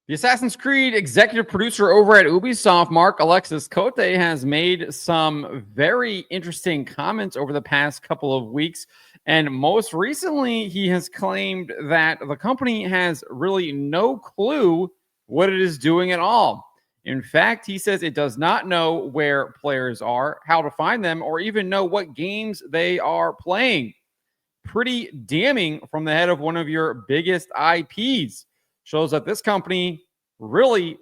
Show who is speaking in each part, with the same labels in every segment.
Speaker 1: The Assassin's Creed executive producer over at Ubisoft, Marc-Alexis Cote, has made some very interesting comments over the past couple of weeks. And most recently, he has claimed that the company has really no clue what it is doing at all. In fact, he says it does not know where players are, how to find them, or even know what games they are playing. Pretty damning from the head of one of your biggest IPs. Shows that this company really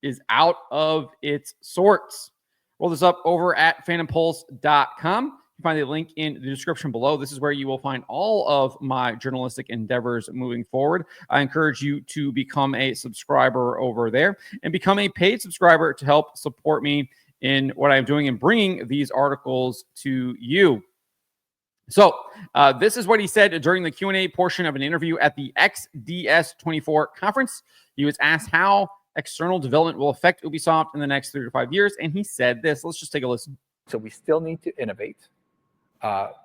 Speaker 1: is out of its sorts. Roll this up over at phantompulse.com. You find the link in the description below. This is where you will find all of my journalistic endeavors moving forward. I encourage you to become a subscriber over there and become a paid subscriber to help support me in what I'm doing and bringing these articles to you. So this is what he said during the Q&A portion of an interview at the XDS24 conference. He was asked how external development will affect Ubisoft in the next 3 to 5 years, and he said this. Let's just take a listen.
Speaker 2: So we still need to innovate.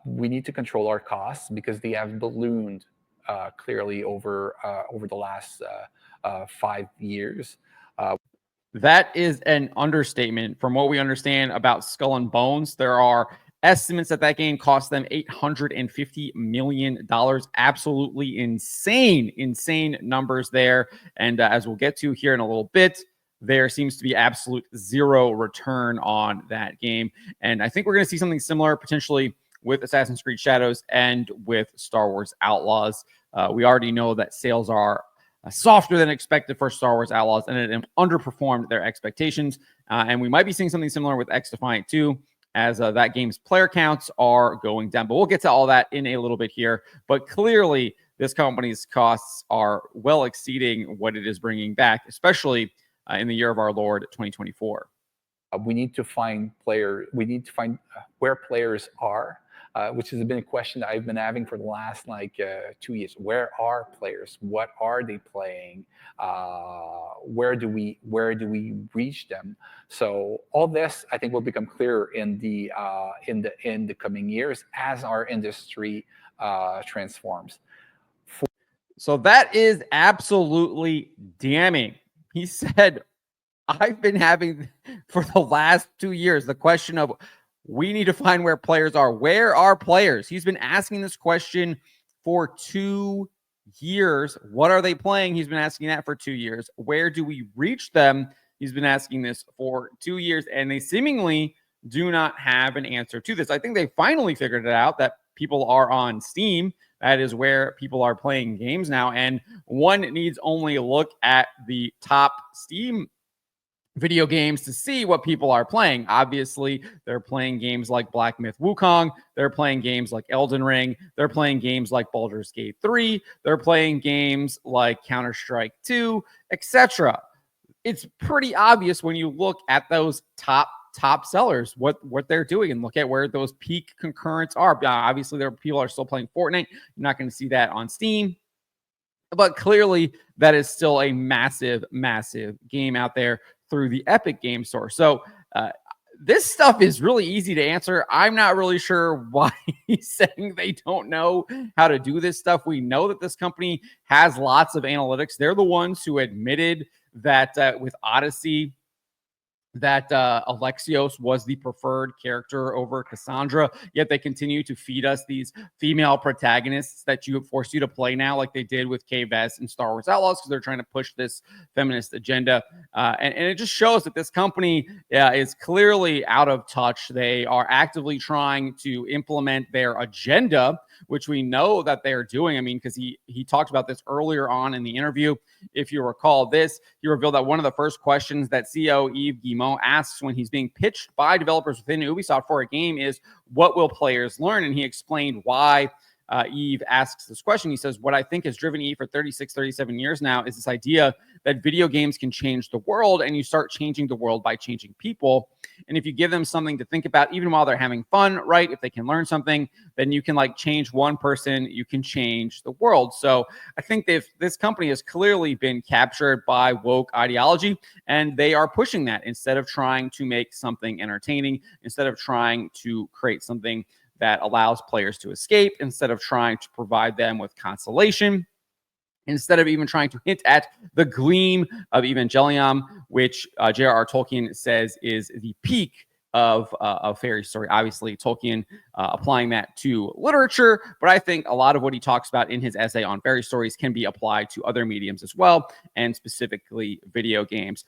Speaker 2: We need to control our costs because they have ballooned clearly over the last 5 years.
Speaker 1: That is an understatement. From what we understand about Skull and Bones, there are estimates that game cost them $850 million. Absolutely insane numbers there. And as we'll get to here in a little bit, there seems to be absolute zero return on that game. And I think we're going to see something similar potentially with Assassin's Creed Shadows and with Star Wars Outlaws. We already know that sales are softer than expected for Star Wars Outlaws, and it underperformed their expectations. And we might be seeing something similar with X Defiant 2. As that game's player counts are going down. But we'll get to all that in a little bit here. But clearly, this company's costs are well exceeding what it is bringing back, especially in the year of our Lord, 2024.
Speaker 2: We need to find where players are, which has been a question that I've been having for the last 2 years. Where are players? What are they playing? Where do we reach them? So all this, I think, will become clearer in the coming years as our industry transforms.
Speaker 1: So that is absolutely damning. He said, I've been having for the last 2 years the question of we need to find where players are. Where are players? He's been asking this question for 2 years. What are they playing? He's been asking that for 2 years. Where do we reach them? He's been asking this for 2 years, and they seemingly do not have an answer to this. I think they finally figured it out that people are on Steam. That is where people are playing games now, and one needs only look at the top Steam video games to see what people are playing. Obviously, they're playing games like Black Myth Wukong. They're playing games like Elden Ring. They're playing games like Baldur's Gate 3. They're playing games like Counter-Strike 2, etc. It's pretty obvious when you look at those top sellers, what they're doing, and look at where those peak concurrents are. Obviously, there are people are still playing Fortnite. You're not going to see that on Steam. But clearly, that is still a massive game out there through the Epic Game Store. So this stuff is really easy to answer. I'm not really sure why he's saying they don't know how to do this stuff. We know that this company has lots of analytics. They're the ones who admitted that with Odyssey, that Alexios was the preferred character over Cassandra, yet they continue to feed us these female protagonists that force you to play now, like they did with K-Vess and Star Wars Outlaws, because they're trying to push this feminist agenda. And it just shows that this company is clearly out of touch. They are actively trying to implement their agenda, which we know that they're doing. I mean, because he talked about this earlier on in the interview. If you recall this, he revealed that one of the first questions that CEO Yves Guillemot asks when he's being pitched by developers within Ubisoft for a game is, what will players learn? And he explained why Yves asks this question. He says, what I think has driven Yves for 36, 37 years now is this idea that video games can change the world, and you start changing the world by changing people. And if you give them something to think about, even while they're having fun, right? If they can learn something, then you can change one person, you can change the world. So I think this company has clearly been captured by woke ideology, and they are pushing that instead of trying to make something entertaining, instead of trying to create something that allows players to escape, instead of trying to provide them with consolation. instead of even trying to hint at the gleam of Evangelion, which J.R.R. Tolkien says is the peak of fairy story. Obviously, Tolkien applying that to literature, but I think a lot of what he talks about in his essay on fairy stories can be applied to other mediums as well, and specifically video games.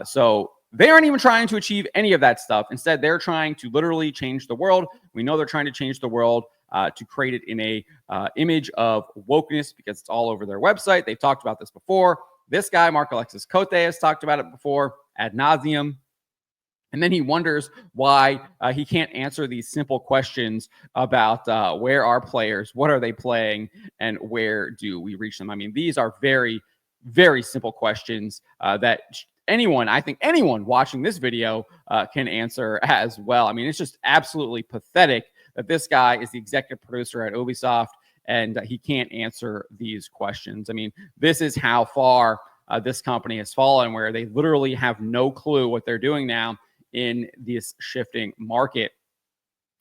Speaker 1: So they aren't even trying to achieve any of that stuff. Instead, they're trying to literally change the world. We know they're trying to change the world to create it in a image of wokeness, because it's all over their website. They've talked about this before. This guy, Marc-Alexis Cote, has talked about it before ad nauseum. And then he wonders why he can't answer these simple questions about where are players, what are they playing, and where do we reach them. I mean, these are very, very simple questions that anyone, I think anyone watching this video can answer as well. I mean, it's just absolutely pathetic that this guy is the executive producer at Ubisoft and he can't answer these questions. I mean, this is how far this company has fallen, where they literally have no clue what they're doing now in this shifting market.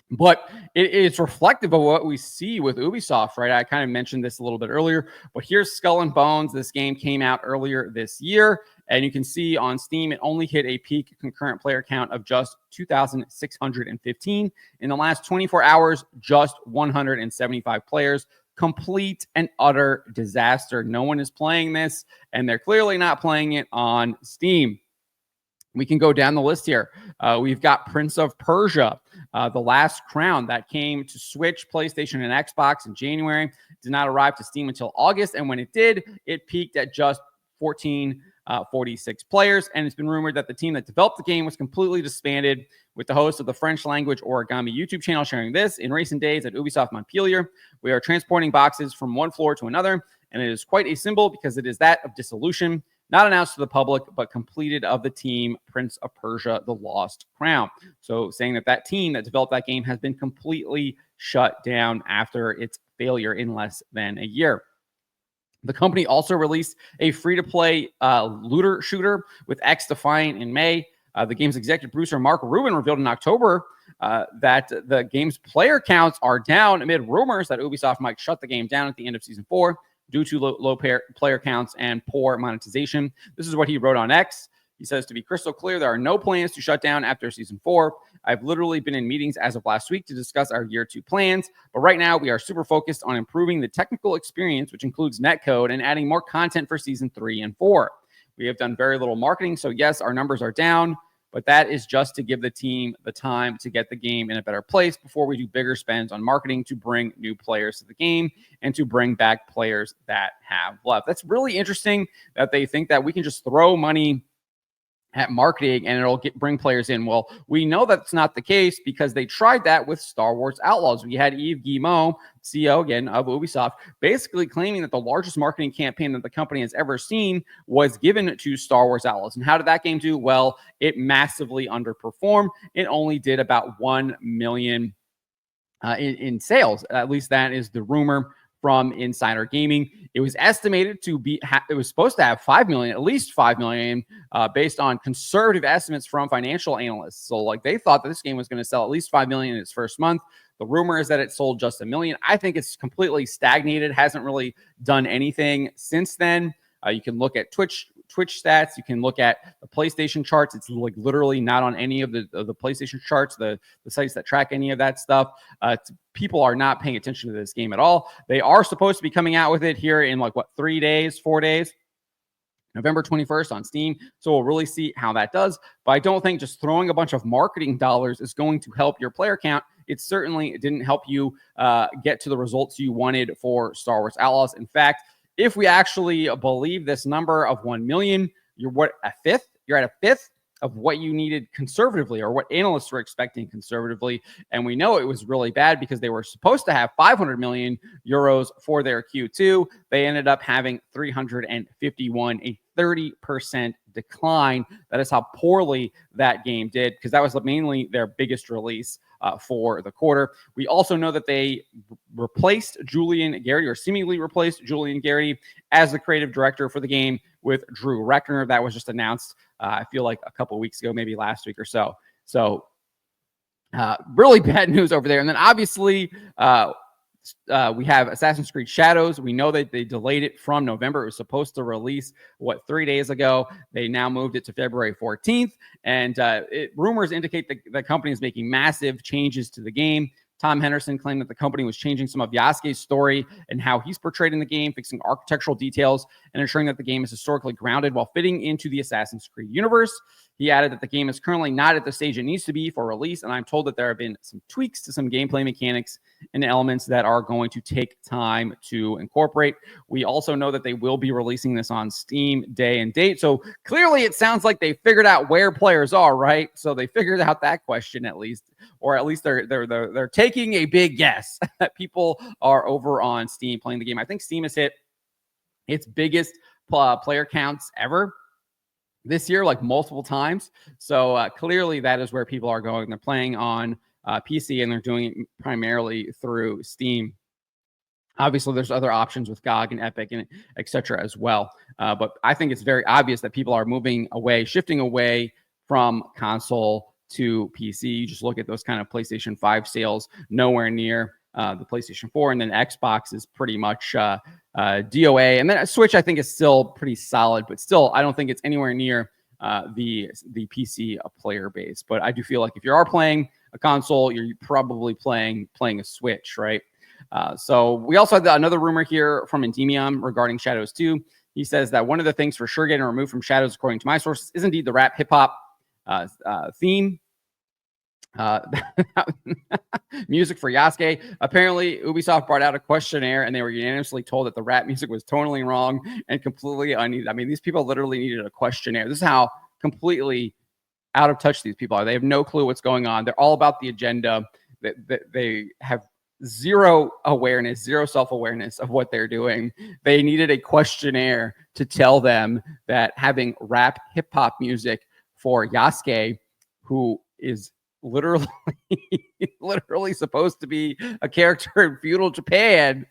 Speaker 1: But it's reflective of what we see with Ubisoft, right? I kind of mentioned this a little bit earlier, but here's Skull and Bones. This game came out earlier this year, and you can see on Steam, it only hit a peak concurrent player count of just 2,615. In the last 24 hours, just 175 players. Complete and utter disaster. No one is playing this, and they're clearly not playing it on Steam. We can go down the list here. We've got Prince of Persia, The Last Crown, that came to Switch, PlayStation, and Xbox in January. Did not arrive to Steam until August, and when it did, it peaked at just 1,446 players, and it's been rumored that the team that developed the game was completely disbanded, with the host of the French language Origami YouTube channel sharing this. In recent days at Ubisoft Montpellier, we are transporting boxes from one floor to another, and it is quite a symbol because it is that of dissolution. Not announced to the public, but completed of the team, Prince of Persia, The Lost Crown. So saying that that team that developed that game has been completely shut down after its failure in less than a year. The company also released a free-to-play looter shooter with X Defiant in May. The game's executive producer, Mark Rubin, revealed in October that the game's player counts are down amid rumors that Ubisoft might shut the game down at the end of Season 4. Due to low player counts and poor monetization. This is what he wrote on X. He says, to be crystal clear, there are no plans to shut down after Season 4. I've literally been in meetings as of last week to discuss our Year 2 plans, but right now we are super focused on improving the technical experience, which includes netcode, and adding more content for Season 3 and 4. We have done very little marketing, so yes, our numbers are down, but that is just to give the team the time to get the game in a better place before we do bigger spends on marketing to bring new players to the game and to bring back players that have left. That's really interesting that they think that we can just throw money at marketing and it'll bring players in. Well, we know that's not the case because they tried that with Star Wars Outlaws. We had Yves Guillemot, CEO again of Ubisoft, basically claiming that the largest marketing campaign that the company has ever seen was given to Star Wars Outlaws. And how did that game do? Well, it massively underperformed. It only did about 1 million in sales. At least that is the rumor from Insider Gaming. It was estimated to be, it was supposed to have 5 million, at least 5 million, based on conservative estimates from financial analysts. So like they thought that this game was going to sell at least 5 million in its first month. The rumor is that it sold just 1 million. I think it's completely stagnated, hasn't really done anything since then. You can look at Twitch stats. You can look at the PlayStation charts. It's like literally not on any of the PlayStation charts, the sites that track any of that stuff. People are not paying attention to this game at all. They are supposed to be coming out with it here in like, 4 days? November 21st on Steam. So we'll really see how that does. But I don't think just throwing a bunch of marketing dollars is going to help your player count. It certainly didn't help you get to the results you wanted for Star Wars Outlaws. In fact, if we actually believe this number of 1 million, you're at a fifth of what you needed conservatively, or what analysts were expecting conservatively. And we know it was really bad because they were supposed to have 500 million euros for their Q2. They ended up having 351, a 30% decline. That is how poorly that game did, because that was mainly their biggest release for the quarter. We also know that they replaced Julian Garrity, or seemingly replaced Julian Garrity, as the creative director for the game with Drew Reckner. That was just announced, I feel like a couple of weeks ago, maybe last week or so. So really bad news over there. And then obviously We have Assassin's Creed Shadows. We know that they delayed it from November. It was supposed to release, 3 days ago. They now moved it to February 14th. And rumors indicate that the company is making massive changes to the game. Tom Henderson claimed that the company was changing some of Yasuke's story and how he's portrayed in the game, fixing architectural details, and ensuring that the game is historically grounded while fitting into the Assassin's Creed universe. He added that the game is currently not at the stage it needs to be for release, and I'm told that there have been some tweaks to some gameplay mechanics and elements that are going to take time to incorporate. We also know that they will be releasing this on Steam day and date. So clearly it sounds like they figured out where players are, right? So they figured out that question at least, or at least they're taking a big guess that people are over on Steam playing the game. I think Steam has hit its biggest player counts ever this year, like multiple times. So clearly that is where people are going. They're playing on PC and they're doing it primarily through Steam. Obviously, there's other options with GOG and Epic and etc. as well. But I think it's very obvious that people are shifting away from console to PC. You just look at those kind of PlayStation 5 sales, nowhere near the PlayStation 4, and then Xbox is pretty much DOA, and then Switch I think is still pretty solid, but still I don't think it's anywhere near the PC player base. But I do feel like if you are playing a console, you're probably playing a Switch, right? So we also had another rumor here from Endymion regarding Shadows 2. He says that one of the things for sure getting removed from Shadows, according to my sources, is indeed the rap hip hop theme. Music for Yasuke. Apparently, Ubisoft brought out a questionnaire and they were unanimously told that the rap music was tonally wrong and completely unneeded. I mean, these people literally needed a questionnaire. This is how completely out of touch these people are. They have no clue what's going on. They're all about the agenda. They have zero awareness, zero self-awareness of what they're doing. They needed a questionnaire to tell them that having rap hip-hop music for Yasuke, who is literally supposed to be a character in feudal Japan,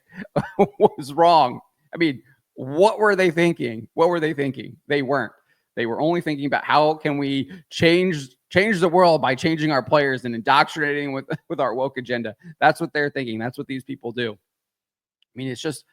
Speaker 1: was wrong. I mean, what were they thinking? They weren't. They were only thinking about how can we change the world by changing our players and indoctrinating with our woke agenda. That's what they're thinking. That's what these people do. I mean, it's just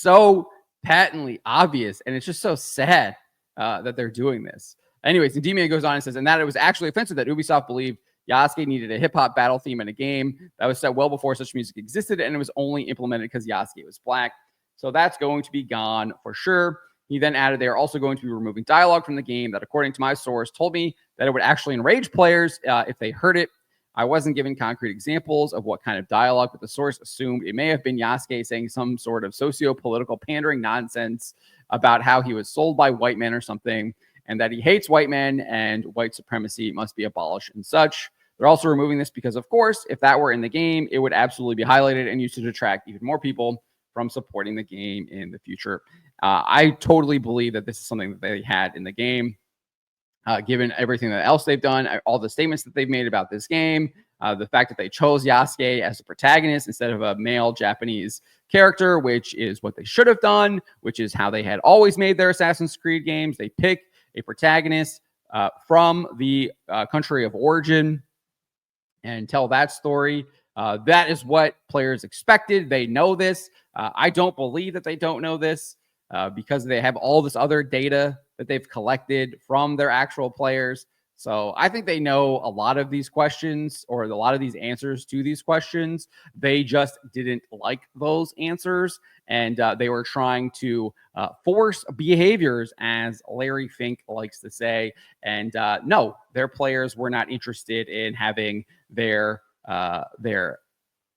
Speaker 1: so patently obvious, and it's just so sad that they're doing this. Anyways, Endymion goes on and says, and that it was actually offensive that Ubisoft believed Yasuke needed a hip-hop battle theme in a game that was set well before such music existed, and it was only implemented because Yasuke was black. So that's going to be gone for sure. He then added they are also going to be removing dialogue from the game that, according to my source, told me that it would actually enrage players if they heard it. I wasn't given concrete examples of what kind of dialogue, but the source assumed it may have been Yasuke saying some sort of socio-political pandering nonsense about how he was sold by white men or something, and that he hates white men and white supremacy must be abolished and such. They're also removing this because, of course, if that were in the game, it would absolutely be highlighted and used to detract even more people from supporting the game in the future. I totally believe that this is something that they had in the game, given everything else they've done, all the statements that they've made about this game, the fact that they chose Yasuke as the protagonist instead of a male Japanese character, which is what they should have done, which is how they had always made their Assassin's Creed games. They pick a protagonist from the country of origin and tell that story. That is what players expected. They know this. I don't believe that they don't know this because they have all this other data that they've collected from their actual players. So I think they know a lot of these questions or a lot of these answers to these questions. They just didn't like those answers, and they were trying to force behaviors, as Larry Fink likes to say. And no, their players were not interested in having their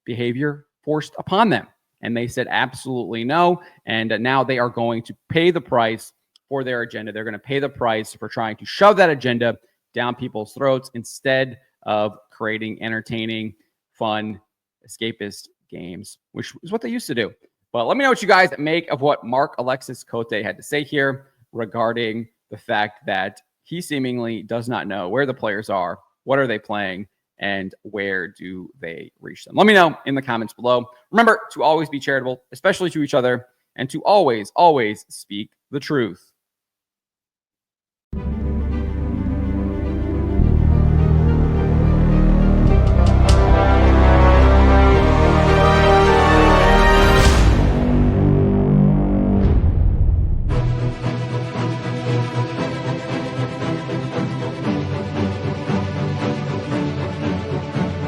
Speaker 1: behavior forced upon them. And they said absolutely no. And now they are going to pay the price for their agenda. They're going to pay the price for trying to shove that agenda down people's throats instead of creating entertaining, fun, escapist games, which is what they used to do. But let me know what you guys make of what Marc-Alexis Cote had to say here regarding the fact that he seemingly does not know where the players are, what are they playing, and where do they reach them. Let me know in the comments below. Remember to always be charitable, especially to each other, and to always, always speak the truth.